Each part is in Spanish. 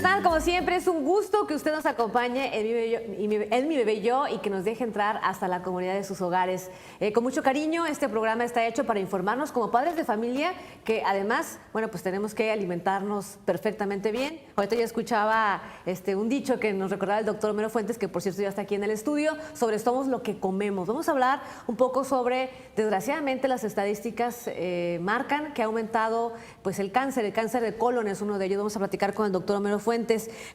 están? Como siempre, es un gusto que usted nos acompañe en Mi Bebé y Yo y que nos deje entrar hasta la comunidad de sus hogares. Con mucho cariño, este programa está hecho para informarnos como padres de familia que además, bueno, pues tenemos que alimentarnos perfectamente bien. Ahorita ya escuchaba un dicho que nos recordaba el doctor Homero Fuentes, que por cierto ya está aquí en el estudio, sobre somos lo que comemos. Vamos a hablar un poco sobre, desgraciadamente, las estadísticas marcan que ha aumentado pues el cáncer de colon es uno de ellos. Vamos a platicar con el doctor Homero Fuentes.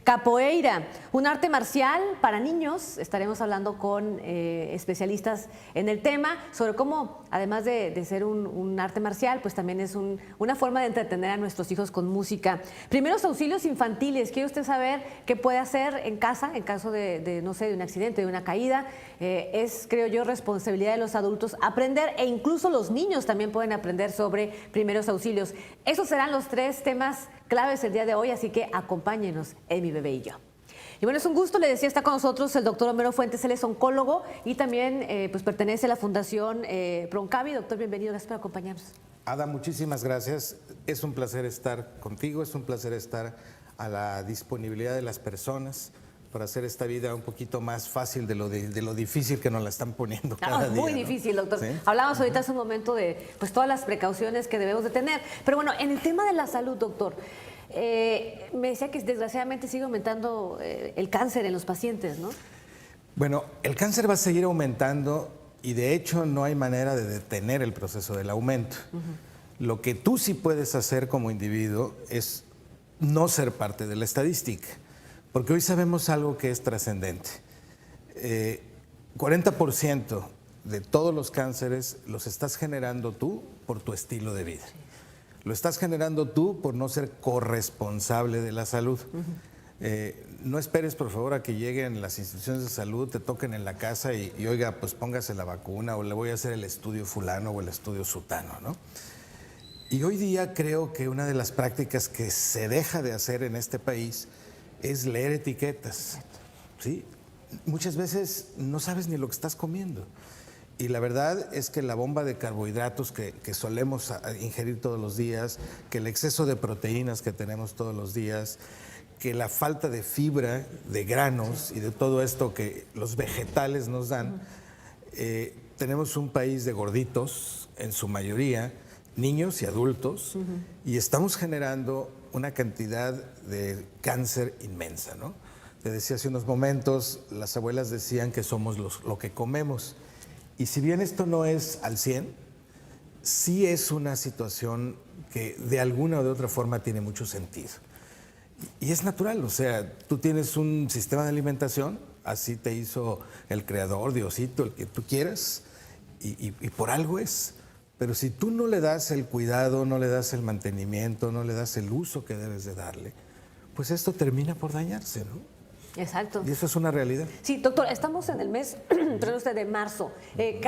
Capoeira, un arte marcial para niños. Estaremos hablando con especialistas en el tema sobre cómo, además de ser un arte marcial, pues también es una forma de entretener a nuestros hijos con música. Primeros auxilios infantiles. ¿Quiere usted saber qué puede hacer en casa en caso no sé, de un accidente, de una caída? Es, creo yo, responsabilidad de los adultos aprender, e incluso los niños también pueden aprender sobre primeros auxilios. Esos serán los tres temas claves el día de hoy, así que acompáñenos en Mi Bebé y Yo. Y bueno, es un gusto, le decía, está con nosotros el doctor Homero Fuentes. Él es oncólogo y también pues pertenece a la Fundación Proncavi. Doctor, bienvenido, gracias por acompañarnos. Ada, muchísimas gracias. Es un placer estar contigo, es un placer estar a la disponibilidad de las personas para hacer esta vida un poquito más fácil de lo difícil que nos la están poniendo cada día. Muy difícil, doctor. ¿Sí? Hablábamos ahorita hace un momento de pues todas las precauciones que debemos de tener. Pero bueno, en el tema de la salud, doctor, me decía que desgraciadamente sigue aumentando el cáncer en los pacientes, ¿no? Bueno, el cáncer va a seguir aumentando y de hecho no hay manera de detener el proceso del aumento. Lo que tú sí puedes hacer como individuo es no ser parte de la estadística. Porque hoy sabemos algo que es trascendente. 40% de todos los cánceres los estás generando tú por tu estilo de vida. Lo estás generando tú por no ser corresponsable de la salud. No esperes, por favor, a que lleguen las instituciones de salud, te toquen en la casa y oiga, pues póngase la vacuna o le voy a hacer el estudio fulano o el estudio sutano, ¿no? Y hoy día creo que una de las prácticas que se deja de hacer en este país es leer etiquetas, ¿sí? Muchas veces no sabes ni lo que estás comiendo. Y la verdad es que la bomba de carbohidratos que solemos ingerir todos los días, que el exceso de proteínas que tenemos todos los días, que la falta de fibra, de granos y de todo esto que los vegetales nos dan, tenemos un país de gorditos, en su mayoría, niños y adultos, y estamos generando una cantidad de cáncer inmensa, ¿no? Te decía hace unos momentos, las abuelas decían que somos lo que comemos. Y si bien esto no es al 100, sí es una situación que de alguna o de otra forma tiene mucho sentido. Y es natural, o sea, tú tienes un sistema de alimentación, así te hizo el creador, Diosito, el que tú quieras, y por algo es. Pero si tú no le das el cuidado, no le das el mantenimiento, no le das el uso que debes de darle, pues esto termina por dañarse, ¿no? Exacto. Y eso es una realidad. Sí, doctor, estamos en el mes de marzo.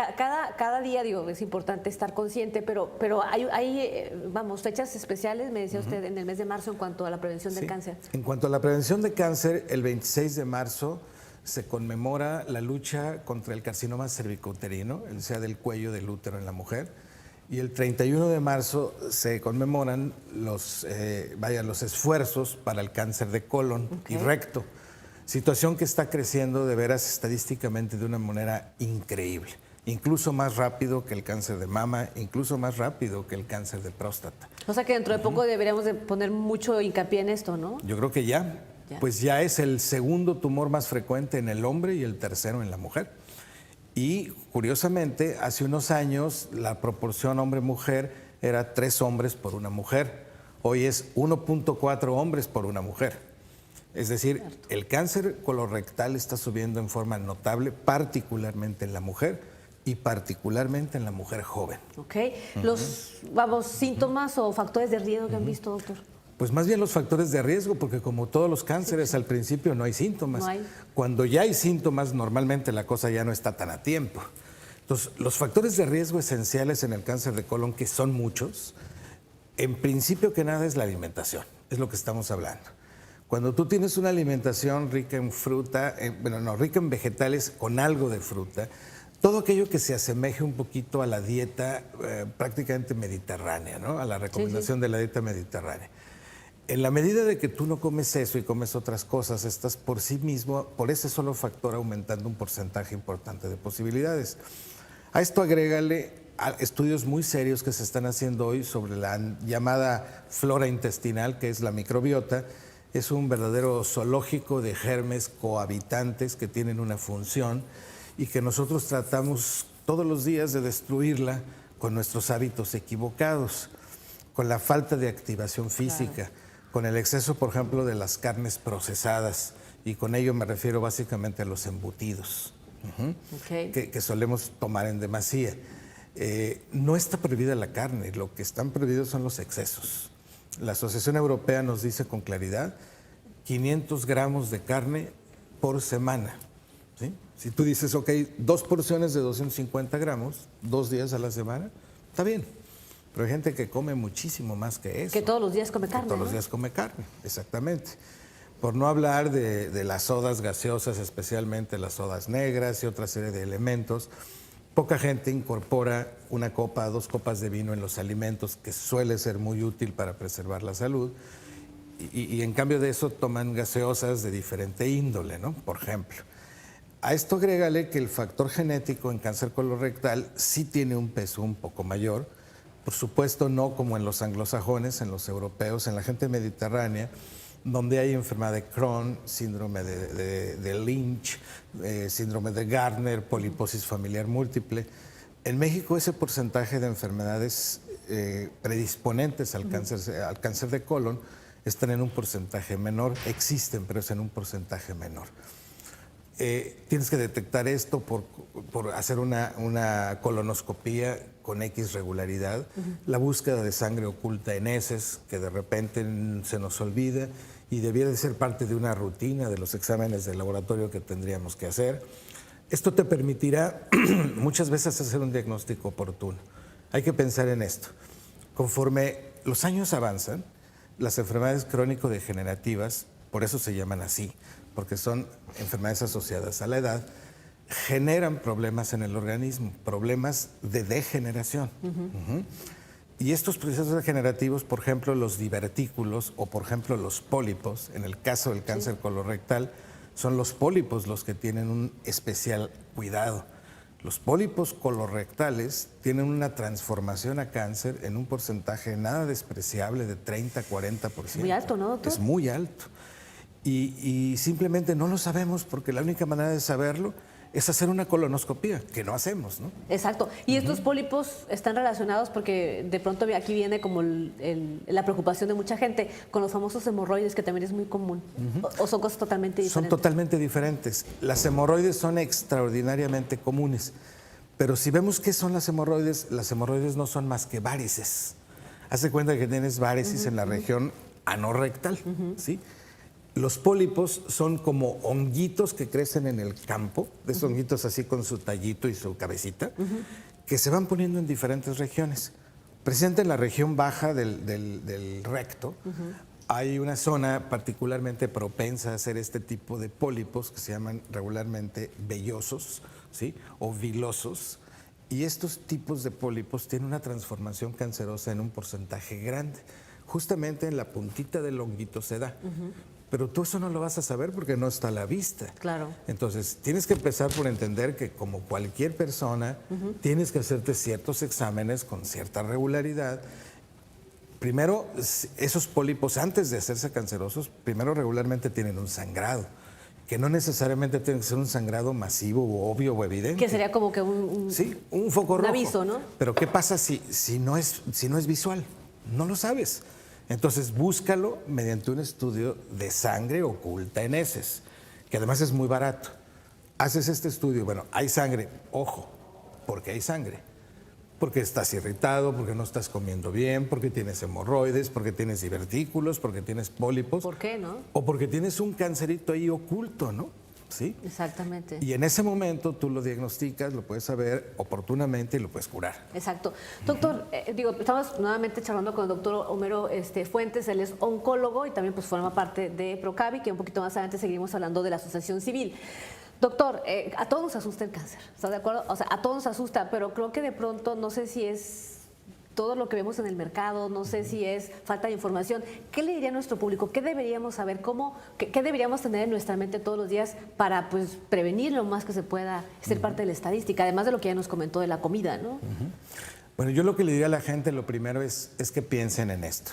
Cada día, digo, es importante estar consciente, pero hay vamos, fechas especiales, me decía usted, en el mes de marzo en cuanto a la prevención del cáncer. En cuanto a la prevención de cáncer, el 26 de marzo se conmemora la lucha contra el carcinoma cervicouterino, el sea del cuello del útero en la mujer. Y el 31 de marzo se conmemoran los esfuerzos para el cáncer de colon y recto. Situación que está creciendo de veras estadísticamente de una manera increíble. Incluso más rápido que el cáncer de mama, incluso más rápido que el cáncer de próstata. O sea que dentro de poco deberíamos de poner mucho hincapié en esto, ¿no? Yo creo que ya. Pues ya es el segundo tumor más frecuente en el hombre y el tercero en la mujer. Y curiosamente, hace unos años la proporción hombre-mujer era 3 hombres por una mujer. Hoy es 1.4 hombres por una mujer. Es decir, el cáncer colorectal está subiendo en forma notable, particularmente en la mujer y particularmente en la mujer joven. Ok. Los, síntomas o factores de riesgo que han visto, doctor. Pues más bien los factores de riesgo, porque como todos los cánceres al principio no hay síntomas. No hay. Cuando ya hay síntomas, normalmente la cosa ya no está tan a tiempo. Entonces, los factores de riesgo esenciales en el cáncer de colon, que son muchos, en principio que nada es la alimentación, es lo que estamos hablando. Cuando tú tienes una alimentación rica en fruta, rica en vegetales con algo de fruta, todo aquello que se asemeje un poquito a la dieta prácticamente mediterránea, ¿no? A la recomendación de la dieta mediterránea. En la medida de que tú no comes eso y comes otras cosas, estás por sí mismo, por ese solo factor, aumentando un porcentaje importante de posibilidades. A esto agrégale estudios muy serios que se están haciendo hoy sobre la llamada flora intestinal, que es la microbiota. Es un verdadero zoológico de germes cohabitantes que tienen una función y que nosotros tratamos todos los días de destruirla con nuestros hábitos equivocados, con la falta de activación física, claro, con el exceso, por ejemplo, de las carnes procesadas, y con ello me refiero básicamente a los embutidos, que solemos tomar en demasía. No está prohibida la carne, lo que están prohibidos son los excesos. La Asociación Europea nos dice con claridad 500 gramos de carne por semana. ¿Sí? Si tú dices, ok, 2 porciones de 250 gramos, 2 días a la semana, está bien. Pero hay gente que come muchísimo más que eso. Que todos los días come carne. Todos los días come carne, exactamente. Por no hablar de las sodas gaseosas, especialmente las sodas negras y otra serie de elementos. Poca gente incorpora 1 copa, 2 copas de vino en los alimentos, que suele ser muy útil para preservar la salud. Y en cambio de eso toman gaseosas de diferente índole, ¿no? Por ejemplo. A esto agrégale que el factor genético en cáncer colorectal sí tiene un peso un poco mayor. Por supuesto, no como en los anglosajones, en los europeos, en la gente mediterránea, donde hay enfermedad de Crohn, síndrome de Lynch, síndrome de Gardner, poliposis familiar múltiple. En México ese porcentaje de enfermedades predisponentes al cáncer de colon están en un porcentaje menor, existen, pero es en un porcentaje menor. Tienes que detectar esto por hacer una colonoscopía con X regularidad, la búsqueda de sangre oculta en heces, que de repente se nos olvida y debiera de ser parte de una rutina de los exámenes de laboratorio que tendríamos que hacer. Esto te permitirá muchas veces hacer un diagnóstico oportuno. Hay que pensar en esto. Conforme los años avanzan, las enfermedades crónico-degenerativas, por eso se llaman así, porque son enfermedades asociadas a la edad, generan problemas en el organismo, problemas de degeneración. Y estos procesos degenerativos, por ejemplo, los divertículos o, por ejemplo, los pólipos, en el caso del cáncer colorectal, son los pólipos los que tienen un especial cuidado. Los pólipos colorectales tienen una transformación a cáncer en un porcentaje nada despreciable de 30-40%. Muy alto, ¿no, doctor? Es muy alto. Y simplemente no lo sabemos porque la única manera de saberlo es hacer una colonoscopía, que no hacemos, ¿no? Exacto. Y estos pólipos están relacionados porque de pronto aquí viene como la preocupación de mucha gente con los famosos hemorroides, que también es muy común. ¿O son cosas totalmente diferentes? Son totalmente diferentes. Las hemorroides son extraordinariamente comunes. Pero si vemos qué son las hemorroides no son más que varices. Haz de cuenta que tienes varices en la región anorrectal, ¿sí? Los pólipos son como honguitos que crecen en el campo, de esos honguitos así con su tallito y su cabecita, que se van poniendo en diferentes regiones. Precisamente en la región baja del recto hay una zona particularmente propensa a hacer este tipo de pólipos que se llaman regularmente vellosos, ¿sí? O vilosos. Y estos tipos de pólipos tienen una transformación cancerosa en un porcentaje grande. Justamente en la puntita del honguito se da. Pero tú eso no lo vas a saber porque no está a la vista. Claro. Entonces, tienes que empezar por entender que como cualquier persona, tienes que hacerte ciertos exámenes con cierta regularidad. Primero, esos pólipos, antes de hacerse cancerosos, primero regularmente tienen un sangrado, que no necesariamente tiene que ser un sangrado masivo o obvio o evidente. Que sería como que sí, un foco rojo. Un aviso, ¿no? Pero ¿qué pasa si no es visual? No lo sabes. Entonces búscalo mediante un estudio de sangre oculta en heces, que además es muy barato. Haces este estudio, bueno, hay sangre, ojo, ¿por qué hay sangre? Porque estás irritado, porque no estás comiendo bien, porque tienes hemorroides, porque tienes divertículos, porque tienes pólipos. ¿Por qué, no? O porque tienes un cancerito ahí oculto, ¿no? ¿Sí? Exactamente. Y en ese momento tú lo diagnosticas, lo puedes saber oportunamente y lo puedes curar. Exacto. Doctor, estamos nuevamente charlando con el doctor Homero Fuentes, él es oncólogo y también pues forma parte de Procavi, que un poquito más adelante seguimos hablando de la asociación civil. Doctor, a todos nos asusta el cáncer, ¿estás de acuerdo? O sea, a todos nos asusta, pero creo que de pronto, no sé si es todo lo que vemos en el mercado, no sé si es falta de información. ¿Qué le diría a nuestro público? ¿Qué deberíamos saber? ¿Qué deberíamos tener en nuestra mente todos los días para pues, prevenir lo más que se pueda, ser parte de la estadística, además de lo que ya nos comentó de la comida, ¿no? Bueno, yo lo que le diría a la gente, lo primero es que piensen en esto.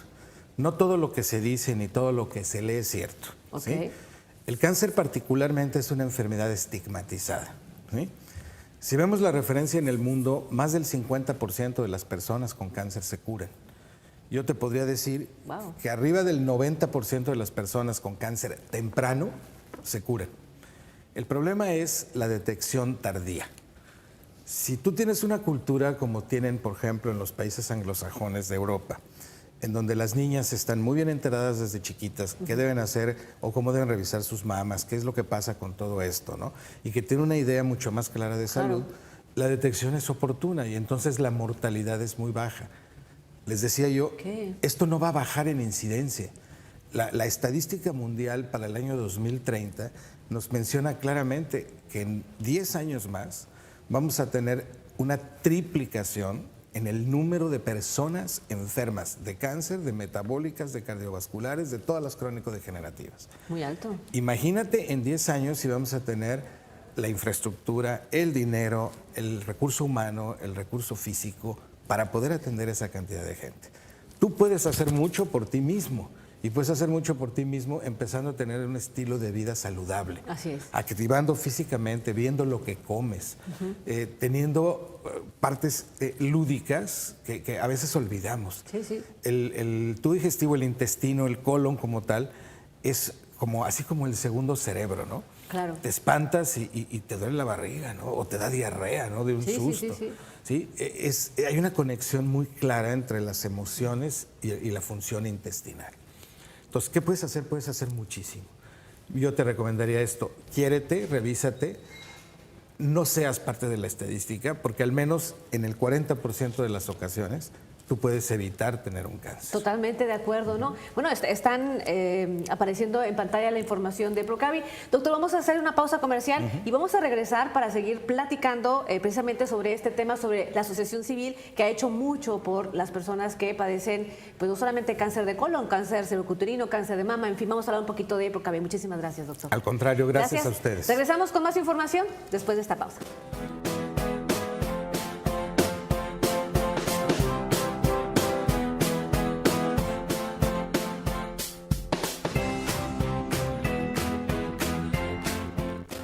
No todo lo que se dice ni todo lo que se lee es cierto. ¿Sí? El cáncer particularmente es una enfermedad estigmatizada. ¿Sí? Si vemos la referencia en el mundo, más del 50% de las personas con cáncer se curan. Yo te podría decir que arriba del 90% de las personas con cáncer temprano se curan. El problema es la detección tardía. Si tú tienes una cultura como tienen, por ejemplo, en los países anglosajones de Europa, en donde las niñas están muy bien enteradas desde chiquitas qué deben hacer o cómo deben revisar sus mamas, qué es lo que pasa con todo esto, ¿no? Y que tienen una idea mucho más clara de salud, la detección es oportuna y entonces la mortalidad es muy baja. Les decía yo, esto no va a bajar en incidencia. La estadística mundial para el año 2030 nos menciona claramente que en 10 años más vamos a tener una triplicación en el número de personas enfermas de cáncer, de metabólicas, de cardiovasculares, de todas las crónico-degenerativas. Muy alto. Imagínate en 10 años si vamos a tener la infraestructura, el dinero, el recurso humano, el recurso físico para poder atender esa cantidad de gente. Tú puedes hacer mucho por ti mismo. Y puedes hacer mucho por ti mismo empezando a tener un estilo de vida saludable. Así es. Activando físicamente, viendo lo que comes, teniendo partes lúdicas que a veces olvidamos. Sí. El tubo digestivo, el intestino, el colon como tal, es así como el segundo cerebro, ¿no? Claro. Te espantas y te duele la barriga, ¿no? O te da diarrea, ¿no? De un susto. Sí. Hay una conexión muy clara entre las emociones y la función intestinal. Entonces, ¿qué puedes hacer? Puedes hacer muchísimo. Yo te recomendaría esto, quiérete, revísate, no seas parte de la estadística, porque al menos en el 40% de las ocasiones tú puedes evitar tener un cáncer. Totalmente de acuerdo, ¿no? Bueno, están apareciendo en pantalla la información de Procavi. Doctor, vamos a hacer una pausa comercial y vamos a regresar para seguir platicando precisamente sobre este tema, sobre la asociación civil que ha hecho mucho por las personas que padecen, pues no solamente cáncer de colon, cáncer cervicuterino, cáncer de mama, en fin, vamos a hablar un poquito de Procavi. Muchísimas gracias, doctor. Al contrario, gracias a ustedes. Regresamos con más información después de esta pausa.